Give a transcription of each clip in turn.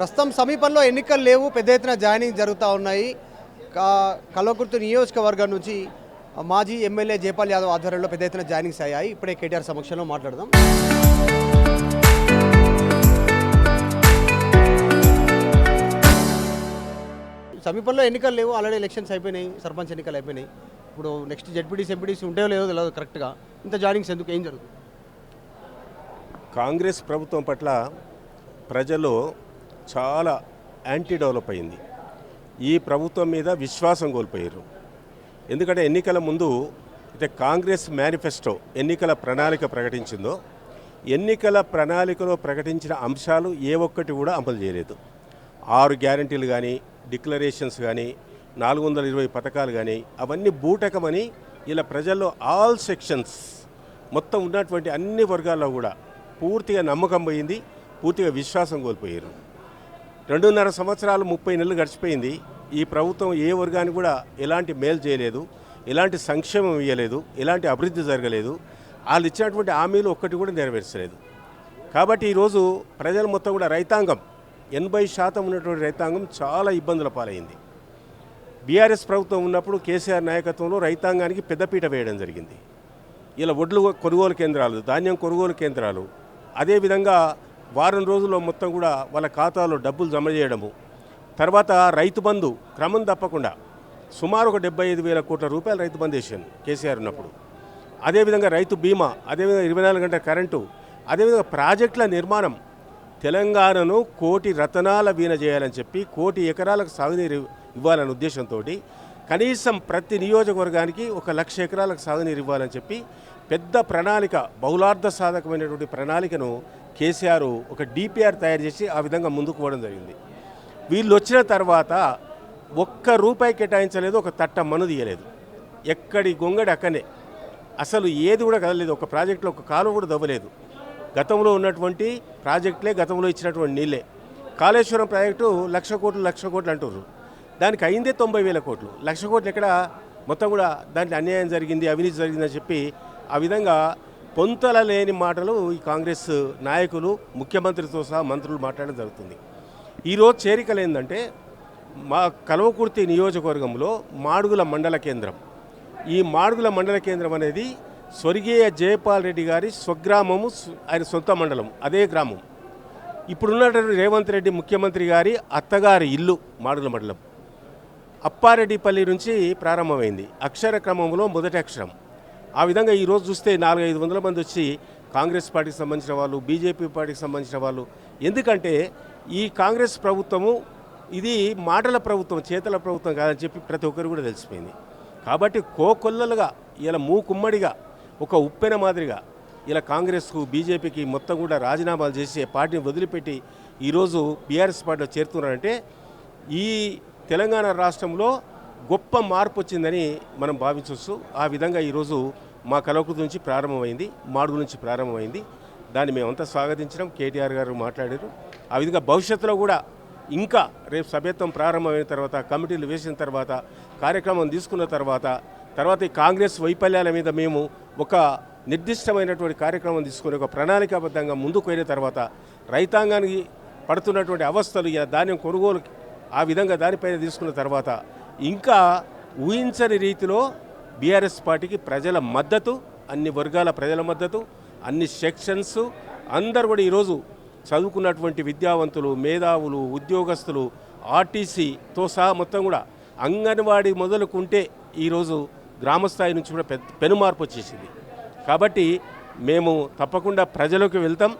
ప్రస్తుతం సమీపంలో ఎన్నికలు లేవు, పెద్ద ఎత్తున జాయినింగ్ జరుగుతూ ఉన్నాయి. కల్వకుర్తి నియోజకవర్గం నుంచి మాజీ ఎమ్మెల్యే జైపాల్ యాదవ్ ఆధ్వర్యంలో పెద్ద ఎత్తున జాయినింగ్స్ అయ్యాయి. ఇప్పుడే కేటీఆర్ సమక్షంలో మాట్లాడదాం. సమీపంలో ఎన్నికలు లేవు, ఆల్రెడీ ఎలక్షన్స్ అయిపోయినాయి, సర్పంచ్ ఎన్నికలు అయిపోయినాయి. ఇప్పుడు నెక్స్ట్ జెడ్పీటీసీ ఎంపీటీసీ ఉంటే లేదో తెలియదు కరెక్ట్గా. ఇంత జాయినింగ్స్ ఎందుకు, ఏం జరుగుతుంది? కాంగ్రెస్ ప్రభుత్వం పట్ల ప్రజలు చాలా యాంటీ డెవలప్ అయింది. ఈ ప్రభుత్వం మీద విశ్వాసం కోల్పోయారు. ఎందుకంటే ఎన్నికల ముందు అయితే కాంగ్రెస్ మేనిఫెస్టో ఎన్నికల ప్రణాళిక ప్రకటించిందో, ఎన్నికల ప్రణాళికలో ప్రకటించిన అంశాలు ఏ ఒక్కటి కూడా అమలు చేయలేదు. 6 గ్యారంటీలు కానీ, డిక్లరేషన్స్ కానీ, 420 పథకాలు కానీ అవన్నీ బూటకమని ఇలా ప్రజల్లో ఆల్ సెక్షన్స్ మొత్తం ఉన్నటువంటి అన్ని వర్గాల్లో కూడా పూర్తిగా నమ్మకం పోయింది, పూర్తిగా విశ్వాసం కోల్పోయారు. 2.5 సంవత్సరాలు 30 నెలలు గడిచిపోయింది. ఈ ప్రభుత్వం ఏ వర్గానికి కూడా ఎలాంటి మేలు చేయలేదు, ఎలాంటి సంక్షేమం ఇవ్వలేదు, ఎలాంటి అభివృద్ధి జరగలేదు. వాళ్ళు ఇచ్చినటువంటి హామీలు ఒక్కటి కూడా నెరవేర్చలేదు. కాబట్టి ఈరోజు ప్రజలు మొత్తం కూడా రైతాంగం 80% ఉన్నటువంటి రైతాంగం చాలా ఇబ్బందుల పాలైంది. బీఆర్ఎస్ ప్రభుత్వం ఉన్నప్పుడు కేసీఆర్ నాయకత్వంలో రైతాంగానికి పెద్దపీట వేయడం జరిగింది. ఇలా వడ్లు కొనుగోలు కేంద్రాలు, ధాన్యం కొనుగోలు కేంద్రాలు, అదేవిధంగా వారం రోజుల్లో మొత్తం కూడా వాళ్ళ ఖాతాలో డబ్బులు జమ చేయడము, తర్వాత రైతు బంధు క్రమం తప్పకుండా సుమారు ఒక 75,000 కోట్ల రూపాయలు రైతు బంధు వేసాను కేసీఆర్ ఉన్నప్పుడు. అదేవిధంగా రైతు బీమా, అదేవిధంగా 24 గంటల కరెంటు, అదేవిధంగా ప్రాజెక్టుల నిర్మాణం. తెలంగాణను కోటి రతనాల వీణ చేయాలని చెప్పి 1 కోటి ఎకరాలకు సాగునీరు ఇవ్వాలనే ఉద్దేశంతో కనీసం ప్రతి నియోజకవర్గానికి 1,00,000 ఎకరాలకు సాగునీరు ఇవ్వాలని చెప్పి పెద్ద ప్రణాళిక, బహుళార్థ సాధకమైనటువంటి ప్రణాళికను కేసీఆర్ ఒక డిపిఆర్ తయారు చేసి ఆ విధంగా ముందుకు పోవడం జరిగింది. వీళ్ళు వచ్చిన తర్వాత ₹1 కేటాయించలేదు, ఒక తట్ట మను తీయలేదు. ఎక్కడి గొంగడి అక్కనే, అసలు ఏది కూడా కదలేదు. ఒక ప్రాజెక్టులో ఒక కాలువ కూడా దవ్వలేదు. గతంలో ఉన్నటువంటి ప్రాజెక్టులే, గతంలో ఇచ్చినటువంటి నీళ్ళే. కాళేశ్వరం ప్రాజెక్టు 1,00,000 కోట్లు అంటున్నారు. దానికి అయిందే 90,000 కోట్లు. 1,00,000 కోట్లు ఎక్కడ, మొత్తం కూడా దాంట్లో అన్యాయం జరిగింది, అవినీతి జరిగిందని చెప్పి ఆ విధంగా పొంతల లేని మాటలు ఈ కాంగ్రెస్ నాయకులు, ముఖ్యమంత్రితో సహా మంత్రులు మాట్లాడడం జరుగుతుంది. ఈరోజు చేరికలు ఏంటంటే, మా కల్వకుర్తి నియోజకవర్గంలో మాడుగుల మండల కేంద్రం. ఈ మాడుగుల మండల కేంద్రం అనేది స్వర్గీయ జైపాల్ రెడ్డి గారి స్వగ్రామము, ఆయన సొంత మండలం, అదే గ్రామం. ఇప్పుడున్నటువంటి రేవంత్ రెడ్డి ముఖ్యమంత్రి గారి అత్తగారి ఇల్లు మాడుగుల మండలం. అప్పారెడ్డిపల్లి నుంచి ప్రారంభమైంది. అక్షర క్రమంలో మొదటి అక్షరం. ఆ విధంగా ఈరోజు చూస్తే 400-500 మంది వచ్చి కాంగ్రెస్ పార్టీకి సంబంధించిన వాళ్ళు, బీజేపీ పార్టీకి సంబంధించిన వాళ్ళు. ఎందుకంటే ఈ కాంగ్రెస్ ప్రభుత్వము ఇది మాటల ప్రభుత్వం, చేతల ప్రభుత్వం కాదని చెప్పి ప్రతి ఒక్కరు కూడా తెలిసిపోయింది. కాబట్టి కోకొల్లలుగా ఇలా మూకుమ్మడిగా ఒక ఉప్పెన మాదిరిగా ఇలా కాంగ్రెస్కు, బీజేపీకి మొత్తం కూడా రాజీనామాలు చేసి పార్టీని వదిలిపెట్టి ఈరోజు బీఆర్ఎస్ పార్టీలో చేరుతున్నారంటే ఈ తెలంగాణ రాష్ట్రంలో గొప్ప మార్పు వచ్చిందని మనం భావించవచ్చు. ఆ విధంగా ఈరోజు మా కల్వకుర్తి నుంచి ప్రారంభమైంది, మాడుగు నుంచి ప్రారంభమైంది. దాన్ని మేమంతా స్వాగతించడం. కేటీఆర్ గారు మాట్లాడారు. ఆ విధంగా భవిష్యత్తులో కూడా ఇంకా రేపు సభ్యత్వం ప్రారంభమైన తర్వాత, కమిటీలు వేసిన తర్వాత, కార్యక్రమం తీసుకున్న తర్వాత ఈ కాంగ్రెస్ వైఫల్యాల మీద మేము ఒక నిర్దిష్టమైనటువంటి కార్యక్రమం తీసుకొని ఒక ప్రణాళికాబద్ధంగా ముందుకు వెళ్ళిన తర్వాత రైతాంగానికి పడుతున్నటువంటి అవస్థలు, ఇలా ధాన్యం కొనుగోలు, ఆ విధంగా దానిపైన తీసుకున్న తర్వాత ఇంకా ఊహించని రీతిలో బీఆర్ఎస్ పార్టీకి ప్రజల మద్దతు, అన్ని వర్గాల ప్రజల మద్దతు, అన్ని సెక్షన్స్ అందరూ కూడా ఈరోజు చదువుకున్నటువంటి విద్యావంతులు, మేధావులు, ఉద్యోగస్తులు, ఆర్టీసీతో సహా మొత్తం కూడా అంగన్వాడీ మొదలుకుంటే ఈరోజు గ్రామస్థాయి నుంచి కూడా పెనుమార్పు వచ్చేసింది. కాబట్టి మేము తప్పకుండా ప్రజలకు వెళ్తాం,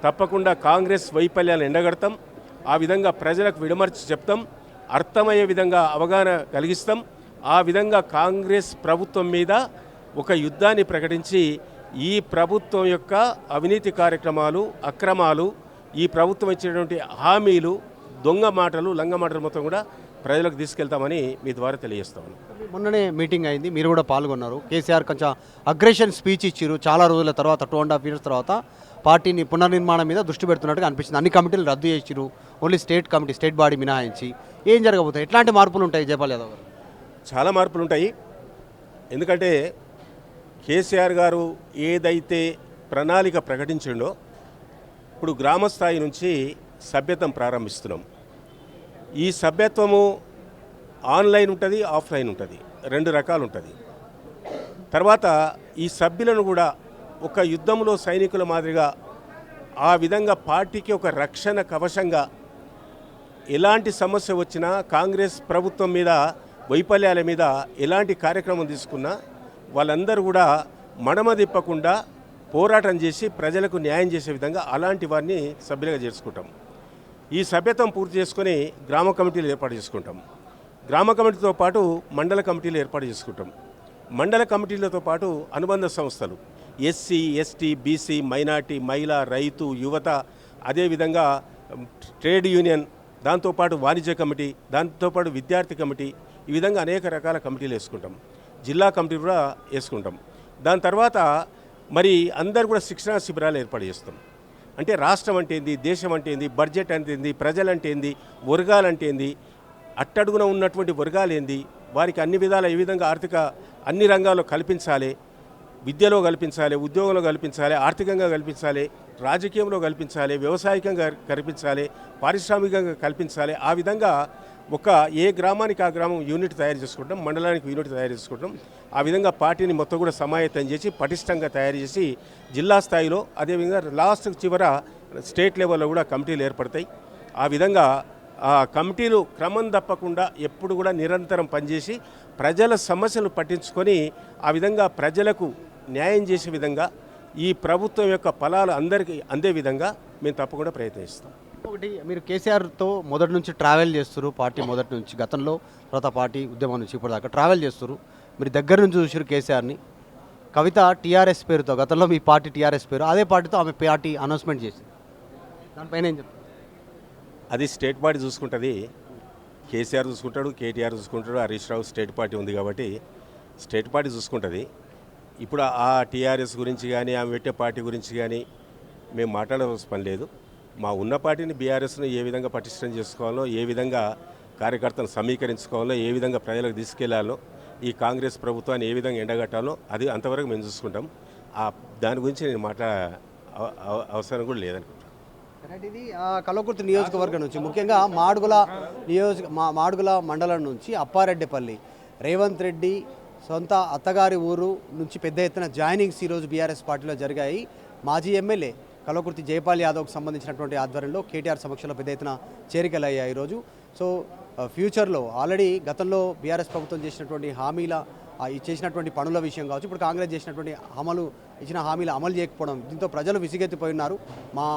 తప్పకుండా కాంగ్రెస్ వైఫల్యాలు ఎండగడతాం. ఆ విధంగా ప్రజలకు విడమర్చి చెప్తాం, అర్థమయ్యే విధంగా అవగాహన కలిగిస్తాం. ఆ విధంగా కాంగ్రెస్ ప్రభుత్వం మీద ఒక యుద్ధాన్ని ప్రకటించి ఈ ప్రభుత్వం యొక్క అవినీతి కార్యక్రమాలు, అక్రమాలు, ఈ ప్రభుత్వం ఇచ్చినటువంటి హామీలు, దొంగ మాటలు, లంగ మాటలు మొత్తం కూడా ప్రజలకు తీసుకెళ్తామని మీ ద్వారా తెలియజేస్తాను. మొన్ననే మీటింగ్ అయింది, మీరు కూడా పాల్గొన్నారు. కేసీఆర్ కొంచెం అగ్రెషన్ స్పీచ్ ఇచ్చారు. చాలా రోజుల తర్వాత, 2.5 years తర్వాత పార్టీని పునర్నిర్మాణం మీద దృష్టి పెడుతున్నట్టుగా అనిపిస్తుంది. అన్ని కమిటీలు రద్దు చేసిరు, only state committee, state body మినహాయించి. ఏం జరగబోతాయి, ఎట్లాంటి మార్పులు ఉంటాయి జైపాల్ యాదవ్ గారు? చాలా మార్పులు ఉంటాయి. ఎందుకంటే కేసీఆర్ గారు ఏదైతే ప్రణాళిక ప్రకటించిండో, ఇప్పుడు గ్రామస్థాయి నుంచి సభ్యత్వం ప్రారంభిస్తున్నాం. ఈ సభ్యత్వము ఆన్లైన్ ఉంటుంది, ఆఫ్లైన్ ఉంటుంది, 2 రకాలు ఉంటుంది. తర్వాత ఈ సభ్యులను కూడా ఒక యుద్ధంలో సైనికుల మాదిరిగా ఆ విధంగా పార్టీకి ఒక రక్షణ కవచంగా ఎలాంటి సమస్య వచ్చినా కాంగ్రెస్ ప్రభుత్వం మీద వైఫల్యాల మీద ఎలాంటి కార్యక్రమం తీసుకున్నా వాళ్ళందరూ కూడా మడమ తిప్పకుండా పోరాటం చేసి ప్రజలకు న్యాయం చేసే విధంగా అలాంటి వారిని సభ్యులుగా చేసుకుంటాం. ఈ సభ్యత్వం పూర్తి చేసుకొని గ్రామ కమిటీలు ఏర్పాటు చేసుకుంటాం. గ్రామ కమిటీతో పాటు మండల కమిటీలు ఏర్పాటు చేసుకుంటాం. మండల కమిటీలతో పాటు అనుబంధ సంస్థలు ఎస్సీ, ఎస్టీ, బీసీ, మైనార్టీ, మహిళ, రైతు, యువత, అదేవిధంగా ట్రేడ్ యూనియన్, దాంతోపాటు వాణిజ్య కమిటీ, దాంతోపాటు విద్యార్థి కమిటీ, ఈ విధంగా అనేక రకాల కమిటీలు వేసుకుంటాం. జిల్లా కమిటీ కూడా వేసుకుంటాం. దాని తర్వాత మరి అందరు కూడా శిక్షణా శిబిరాలు ఏర్పాటు చేస్తాం. అంటే రాష్ట్రం అంటే ఏంది, దేశం అంటే ఏంది, బడ్జెట్ అంటే ఏంది, ప్రజలంటే ఏంది, వర్గాలంటే ఏంది, అట్టడుగున ఉన్నటువంటి వర్గాలు ఏంది, వారికి అన్ని విధాల ఏ విధంగా ఆర్థిక అన్ని రంగాల్లో కల్పించాలి, విద్యలో కల్పించాలి, ఉద్యోగంలో కల్పించాలి, ఆర్థికంగా కల్పించాలి, రాజకీయంలో కల్పించాలి, వ్యవసాయకంగా కల్పించాలి, పారిశ్రామికంగా కల్పించాలి. ఆ విధంగా ఒక ఏ గ్రామానికి ఆ గ్రామం యూనిట్ తయారు చేసుకుంటాం, మండలానికి యూనిట్ తయారు చేసుకుంటాం. ఆ విధంగా పార్టీని మొత్తం కూడా సమాయత్తం చేసి పటిష్టంగా తయారు చేసి జిల్లా స్థాయిలో, అదేవిధంగా లాస్ట్ చివర స్టేట్ లెవెల్లో కూడా కమిటీలు ఏర్పడతాయి. ఆ విధంగా ఆ కమిటీలు క్రమం తప్పకుండా ఎప్పుడు కూడా నిరంతరం పనిచేసి ప్రజల సమస్యలు పట్టించుకొని ఆ విధంగా ప్రజలకు న్యాయం చేసే విధంగా ఈ ప్రభుత్వం యొక్క ఫలాలు అందరికీ అందే విధంగా మేము తప్పకుండా ప్రయత్నిస్తాం. ఒకటి, మీరు కేసీఆర్తో మొదటి నుంచి ట్రావెల్ చేస్తారు, పార్టీ మొదటి నుంచి, గతంలో తర్వాత పార్టీ ఉద్యమం నుంచి ఇప్పటిదాకా ట్రావెల్ చేస్తారు. మీరు దగ్గర నుంచి చూసారు కేసీఆర్ని. కవిత టీఆర్ఎస్ పేరుతో, గతంలో మీ పార్టీ టీఆర్ఎస్ పేరు, అదే పార్టీతో ఆమె పార్టీ అనౌన్స్మెంట్ చేసింది. దానిపైన ఏం చెప్తారు? అది స్టేట్ పార్టీ చూసుకుంటుంది. కేసీఆర్ చూసుకుంటాడు, కేటీఆర్ చూసుకుంటాడు, హరీష్ రావు స్టేట్ పార్టీ ఉంది కాబట్టి స్టేట్ పార్టీ చూసుకుంటుంది. ఇప్పుడు ఆ టీఆర్ఎస్ గురించి కానీ ఆమె పెట్టే పార్టీ గురించి కానీ మేము మాట్లాడవలసిన పని లేదు. మా ఉన్న పార్టీని బీఆర్ఎస్ను ఏ విధంగా పటిష్టం చేసుకోవాలో, ఏ విధంగా కార్యకర్తలను సమీకరించుకోవాలో, ఏ విధంగా ప్రజలకు తీసుకెళ్లాలో, ఈ కాంగ్రెస్ ప్రభుత్వాన్ని ఏ విధంగా ఎండగట్టాలో అది అంతవరకు మేము చూసుకుంటాం. దాని గురించి నేను అవసరం కూడా లేదనుకుంటాను. ఇది కల్వకుర్తి నియోజకవర్గం నుంచి, ముఖ్యంగా మాడుగుల మండలం నుంచి అప్పారెడ్డిపల్లి రేవంత్ రెడ్డి సొంత అత్తగారి ఊరు నుంచి పెద్ద ఎత్తున జాయినింగ్స్ ఈరోజు బీఆర్ఎస్ పార్టీలో జరిగాయి. మాజీ ఎమ్మెల్యే కల్వకుర్తి జైపాల్ యాదవ్కి సంబంధించినటువంటి ఆధ్వర్యంలో కేటీఆర్ సమక్షంలో పెద్ద ఎత్తున చేరికలు అయ్యాయి ఈరోజు. సో ఫ్యూచర్లో ఆల్రెడీ గతంలో బీఆర్ఎస్ ప్రభుత్వం చేసినటువంటి చేసినటువంటి పనుల విషయం కావచ్చు, ఇప్పుడు కాంగ్రెస్ చేసినటువంటి ఇచ్చిన హామీలు అమలు చేయకపోవడం, దీంతో ప్రజలు విసిగెత్తిపోయినారు. మా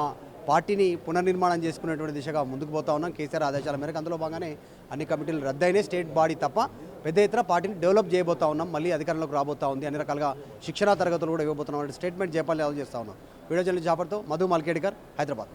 పార్టీని పునర్నిర్మాణం చేసుకునేటువంటి దిశగా ముందుకు పోతా ఉన్నాం కేసీఆర్ ఆదేశాల మేరకు. అందులో భాగంగానే అన్ని కమిటీలు రద్దయినాయి. స్టేట్ బాడీ తప్ప పెద్ద ఎత్తున పార్టీని డెవలప్ చేయబోతా ఉన్నాం, మళ్ళీ అధికారంలోకి రాబోతా ఉంది, అన్ని రకాలుగా శిక్షణా తరగతులు కూడా ఇవ్వబోతున్నాం అంటే స్టేట్మెంట్ జైపాల్ యాదవ్ చేస్తూ ఉన్నాం. వీడియో జర్నలిస్ట్ జాఫర్తో మధు మల్కేడ్కర్, హైదరాబాద్.